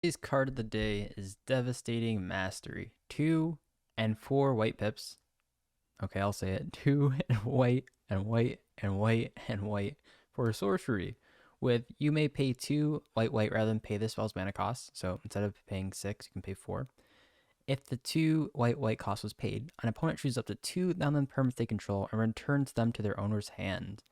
Today's card of the day is Devastating Mastery. 2 and 4 white pips. Okay, I'll say it. 2 and white and white and white and white for a sorcery. With you may pay 2 white rather than pay this spell's mana cost. So instead of paying 6, you can pay 4. If the 2 white cost was paid, an opponent chooses up to 2 non-land permanents they control and returns them to their owner's hand.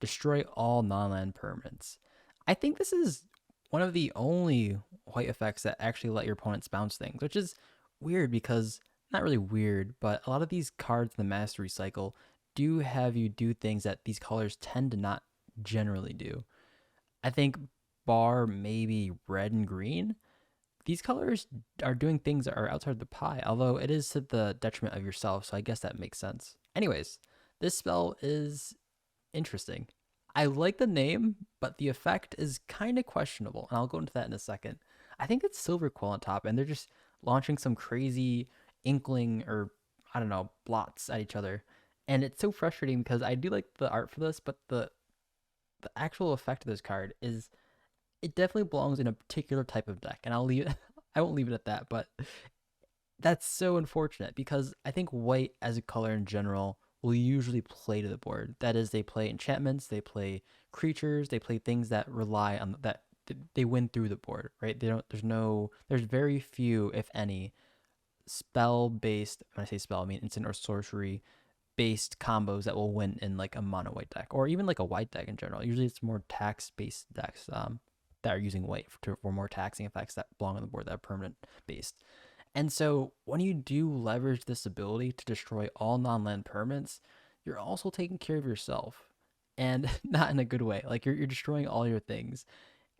Destroy all non-land permanents. I think this is one of the only white effects that actually let your opponents bounce things, which is weird because not really weird, but a lot of these cards in the mastery cycle do have you do things that these colors tend to not generally do. I think bar maybe red and green, these colors are doing things that are outside the pie, although it is to the detriment of yourself, so I guess that makes sense. Anyways, this spell is interesting. I like the name, but the effect is kind of questionable, and I'll go into that in a second. I think it's Silver Quill on top, and they're just launching some crazy inkling or I don't know blots at each other, and it's so frustrating because I do like the art for this, but the actual effect of this card is it definitely belongs in a particular type of deck, and I'll leave it. I won't leave it at that, but that's so unfortunate because I think white as a color in general will usually play to the board. That is, they play enchantments, they play creatures, they play things that rely on that they win through the board, right? They don't. There's very few, if any, spell based. When I say spell, I mean instant or sorcery based combos that will win in like a mono white deck or even like a white deck in general. Usually, it's more tax based decks that are using white for more taxing effects that belong on the board that are permanent based. And so when you do leverage this ability to destroy all non-land permanents, you're also taking care of yourself. And not in a good way. Like you're destroying all your things.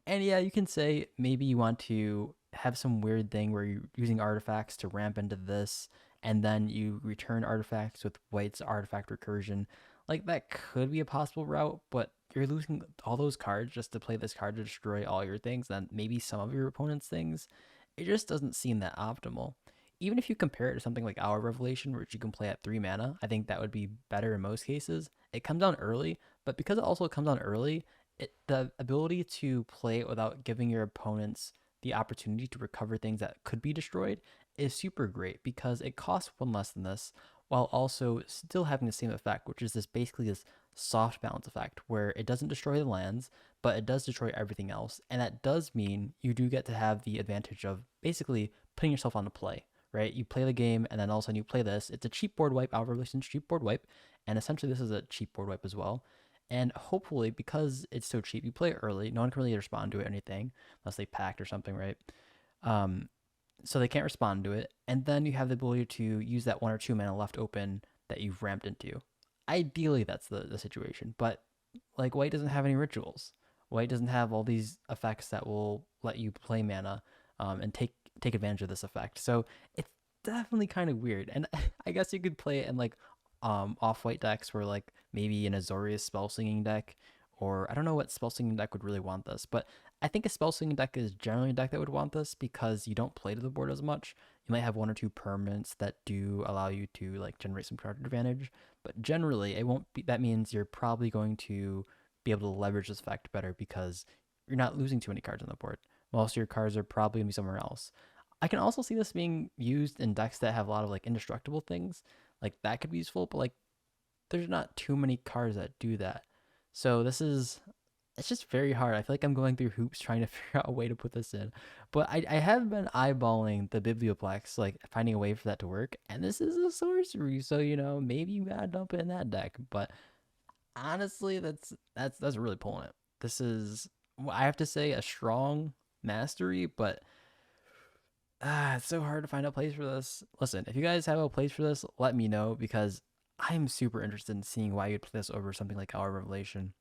And yeah, you can say maybe you want to have some weird thing where you're using artifacts to ramp into this, and then you return artifacts with White's artifact recursion. Like that could be a possible route, but you're losing all those cards just to play this card to destroy all your things, then maybe some of your opponent's things. It just doesn't seem that optimal. Even if you compare it to something like Our Revelation, which you can play at 3 mana, I think that would be better in most cases. It comes down early, but because it also comes down early, the ability to play it without giving your opponents the opportunity to recover things that could be destroyed is super great because it costs 1 less than this while also still having the same effect, which is this soft balance effect where it doesn't destroy the lands, but it does destroy everything else. And that does mean you do get to have the advantage of basically putting yourself on the play, right? You play the game and then all of a sudden you play this. It's a cheap board wipe, Our Revelation's cheap board wipe, and essentially this is a cheap board wipe as well. And hopefully, because it's so cheap, you play it early. No one can really respond to it or anything unless they packed or something, right? Um, so they can't respond to it. And then you have the ability to use that 1 or 2 mana left open that you've ramped into. Ideally, that's the situation. But like white doesn't have any rituals. White doesn't have all these effects that will let you play mana and take advantage of this effect. So it's definitely kind of weird. And I guess you could play it in like off white decks where like maybe an Azorius spell singing deck, or I don't know what spell singing deck would really want this, but I think a spell singing deck is generally a deck that would want this because you don't play to the board as much. You might have 1 or 2 permanents that do allow you to like generate some card advantage, but generally it won't be. That means you're probably going to be able to leverage this effect better because you're not losing too many cards on the board. Most of your cards are probably gonna be somewhere else. I can also see this being used in decks that have a lot of like indestructible things. Like that could be useful, but like there's not too many cards that do that. So it's just very hard. I feel like I'm going through hoops trying to figure out a way to put this in. But I have been eyeballing the Biblioplex, like finding a way for that to work. And this is a sorcery, so maybe you gotta dump it in that deck. But honestly, that's really pulling it. This is, I have to say, a strong mastery, but it's so hard to find a place for this. Listen, if you guys have a place for this, let me know because I'm super interested in seeing why you'd play this over something like Our Revelation.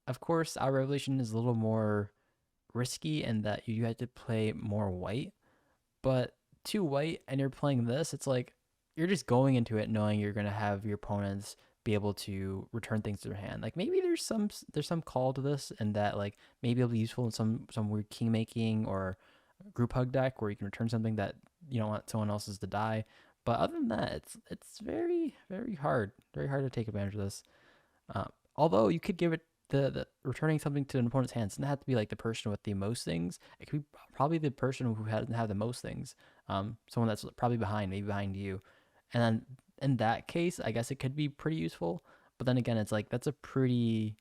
Of course, Our Revelation is a little more risky in that you had to play more white, but 2 white and you're playing this, it's like you're just going into it knowing you're gonna have your opponents be able to return things to their hand. Like maybe there's some call to this and that like maybe it'll be useful in some weird king making or group hug deck where you can return something that you don't want someone else's to die. But other than that, it's very hard to take advantage of this. Although you could give it the returning something to an opponent's hands doesn't have to be like the person with the most things. It could be probably the person who doesn't have the most things. Someone that's probably behind, maybe behind you. And then in that case, I guess it could be pretty useful. But then again, it's like that's a pretty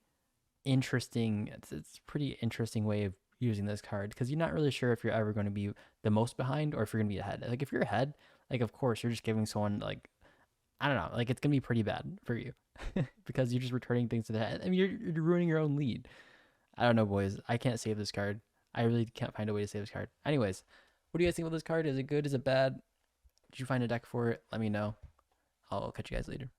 interesting. It's a pretty interesting way of using this card because you're not really sure if you're ever going to be the most behind or if you're going to be ahead. Like if you're ahead, like of course you're just giving someone like I don't know, like it's gonna be pretty bad for you because you're just returning things to the head. I mean, you're ruining your own lead. I don't know, boys. I can't save this card. I really can't find a way to save this card. Anyways, what do you guys think about this card? Is it good? Is it bad? Did you find a deck for it? Let me know. I'll catch you guys later.